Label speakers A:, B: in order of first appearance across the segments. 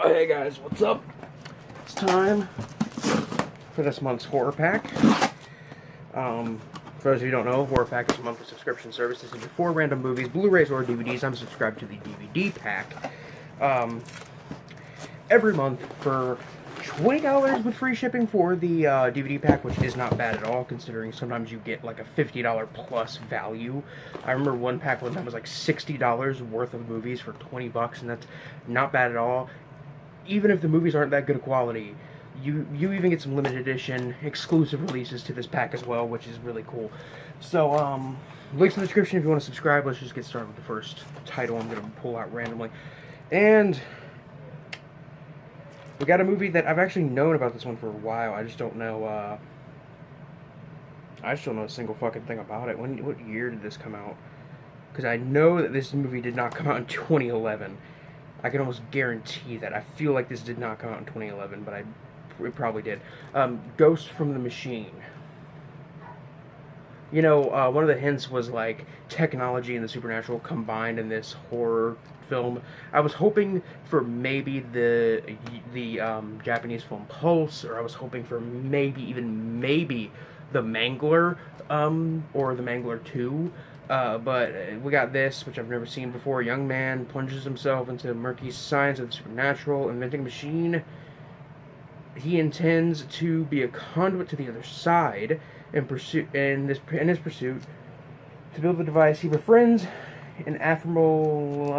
A: Hey guys, what's up? It's time for this month's horror pack. For those of you who don't know, horror pack is a monthly subscription service. This is your 4 random movies, Blu-rays or DVDs. I'm subscribed to the DVD pack. Every month for $20 with free shipping for the DVD pack, which is not bad at all, considering sometimes you get like a $50 plus value. I remember one pack one time was like $60 worth of movies for 20 bucks, and that's not bad at all. Even if the movies aren't that good of quality, you even get some limited edition exclusive releases to this pack as well, which is really cool. So, links in the description if you want to subscribe. Let's just get started with the first title I'm going to pull out randomly. And we got a movie that I've actually known about this one for a while. I just don't know, a single fucking thing about it. What year did this come out? Because I know that this movie did not come out in 2011. I can almost guarantee that. I feel like this did not come out in 2011, but it probably did. Ghost from the Machine. You know, one of the hints was like technology and the supernatural combined in this horror film. I was hoping for maybe the Japanese film Pulse, or I was hoping for maybe the Mangler, or the Mangler 2. But we got this, which I've never seen before. A young man plunges himself into murky science of the supernatural, inventing a machine. He intends to be a conduit to the other side in his pursuit to build the device. He befriends an electrical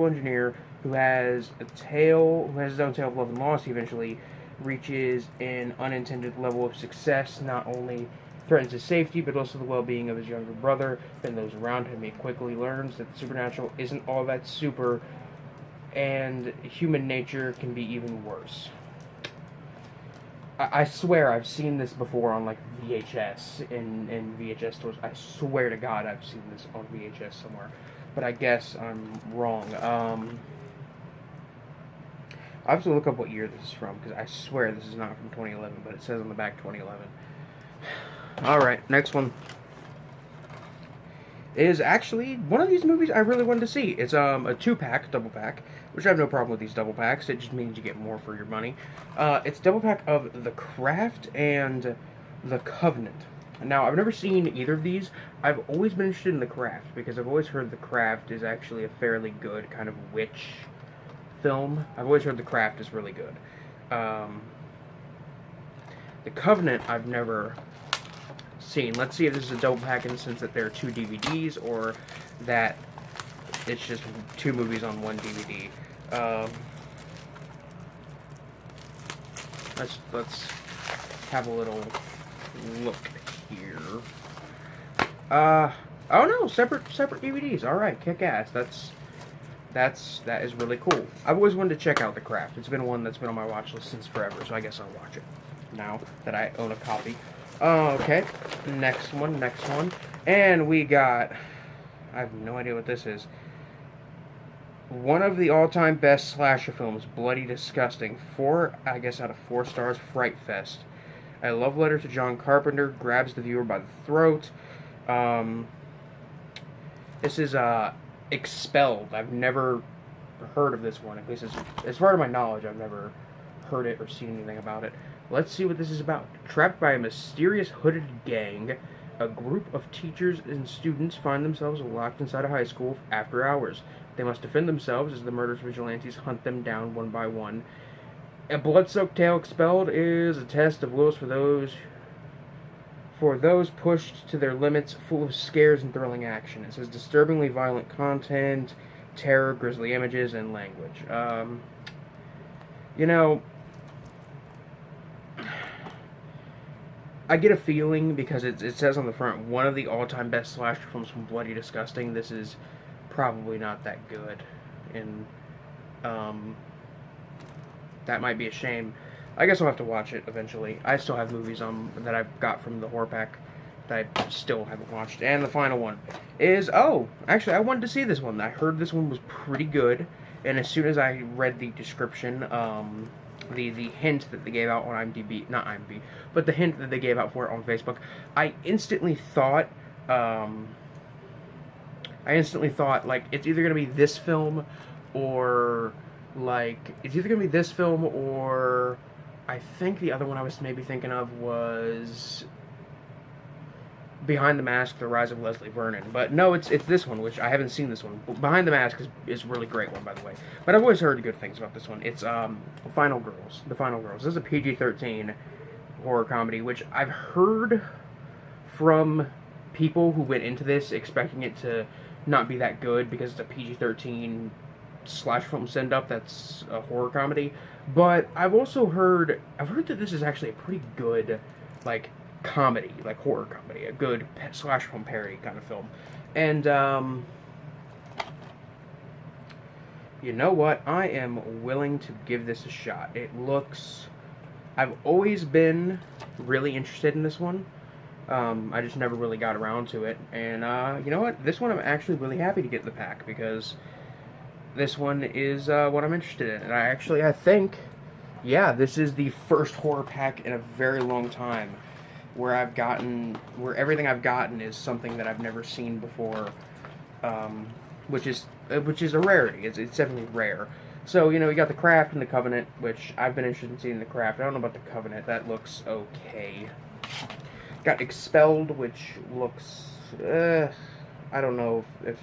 A: engineer who has his own tale of love and loss. He eventually reaches an unintended level of success, not only threatens his safety, but also the well-being of his younger brother and those around him. He quickly learns that the supernatural isn't all that super, and human nature can be even worse. I swear I've seen this before on like VHS, in VHS stores. I swear to God I've seen this on VHS somewhere, but I guess I'm wrong. I have to look up what year this is from, because I swear this is not from 2011, but it says on the back 2011. Alright, next one is actually one of these movies I really wanted to see. It's a 2-pack, double pack, which I have no problem with these double packs. It just means you get more for your money. It's double pack of The Craft and The Covenant. Now, I've never seen either of these. I've always been interested in The Craft, because I've always heard The Craft is actually a fairly good kind of witch film. I've always heard The Craft is really good. The Covenant I've never seen. Let's see if this is a double pack in the sense that there are 2 DVDs, or that it's just 2 movies on 1 DVD. Let's have a little look here. Oh no, separate DVDs. All right, kick ass. That is really cool. I've always wanted to check out The Craft. It's been one that's been on my watch list since forever, so I guess I'll watch it now that I own a copy. Okay, next one, and we got, I have no idea what this is, one of the all-time best slasher films, Bloody Disgusting, 4, I guess out of 4 stars, Fright Fest. A love letter to John Carpenter grabs the viewer by the throat. This is, Expelled. I've never heard of this one, at least as far as my knowledge, I've never heard it or seen anything about it. Let's see what this is about. Trapped by a mysterious hooded gang, a group of teachers and students find themselves locked inside a high school after hours. They must defend themselves as the murderous vigilantes hunt them down one by one. A blood-soaked tale, Expelled is a test of wills for those pushed to their limits, full of scares and thrilling action. It says disturbingly violent content, terror, grisly images, and language. You know, I get a feeling, because it says on the front, one of the all-time best slasher films from Bloody Disgusting. This is probably not that good, and that might be a shame. I guess I'll have to watch it eventually. I still have movies that I've got from the horror pack that I still haven't watched. And the final one is, actually I wanted to see this one. I heard this one was pretty good, and as soon as I read the description, the hint that they gave out on IMDb, not IMDb, but the hint that they gave out for it on Facebook, I instantly thought, like, it's either going to be this film or like it's either gonna be this film or I think the other one I was maybe thinking of was Behind the Mask: The Rise of Leslie Vernon. But no, it's this one, which I haven't seen this one. Behind the Mask is a really great one, by the way. But I've always heard good things about this one. It's Final Girls. The Final Girls. This is a PG-13 horror comedy, which I've heard from people who went into this expecting it to not be that good because it's a PG-13 slash film send-up that's a horror comedy. But I've heard that this is actually a pretty good, like, comedy, like horror comedy, a good slash film parody kind of film. And you know what? I am willing to give this a shot. I've always been really interested in this one. I just never really got around to it. And you know what? This one I'm actually really happy to get in the pack because this one is what I'm interested in. And I think, yeah, this is the first horror pack in a very long time where everything I've gotten is something that I've never seen before, which is a rarity. It's definitely rare. So, you know, you got the Craft and the Covenant, which I've been interested in seeing the Craft. I don't know about the Covenant. That looks okay. Got Expelled, which looks, I don't know if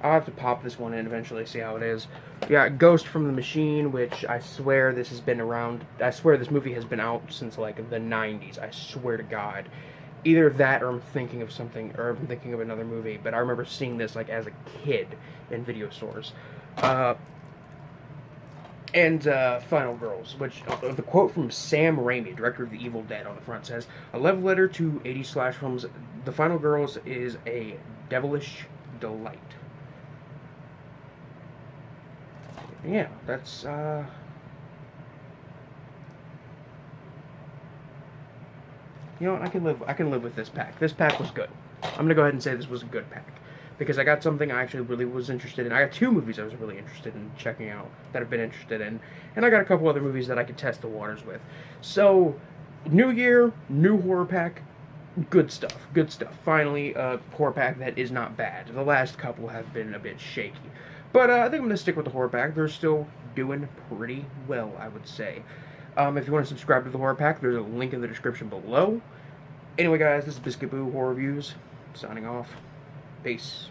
A: I'll have to pop this one in eventually, see how it is. We got Ghost from the Machine, which I swear this has been around. I swear this movie has been out since like the 90s. I swear to God. Either that or I'm thinking of something, or I'm thinking of another movie. But I remember seeing this like as a kid in video stores. And Final Girls, which the quote from Sam Raimi, director of The Evil Dead, on the front says, "A love letter to 80s slash films. The Final Girls is a devilish delight." Yeah, that's, you know what, I can live with this pack. This pack was good. I'm gonna go ahead and say this was a good pack. Because I got something I actually really was interested in. I got 2 movies I was really interested in checking out, that I've been interested in. And I got a couple other movies that I could test the waters with. So, new year, new horror pack, good stuff, good stuff. Finally, a horror pack that is not bad. The last couple have been a bit shaky. But I think I'm going to stick with the horror pack. They're still doing pretty well, I would say. If you want to subscribe to the horror pack, there's a link in the description below. Anyway, guys, this is Biscuit Boo Horror Reviews, signing off. Peace.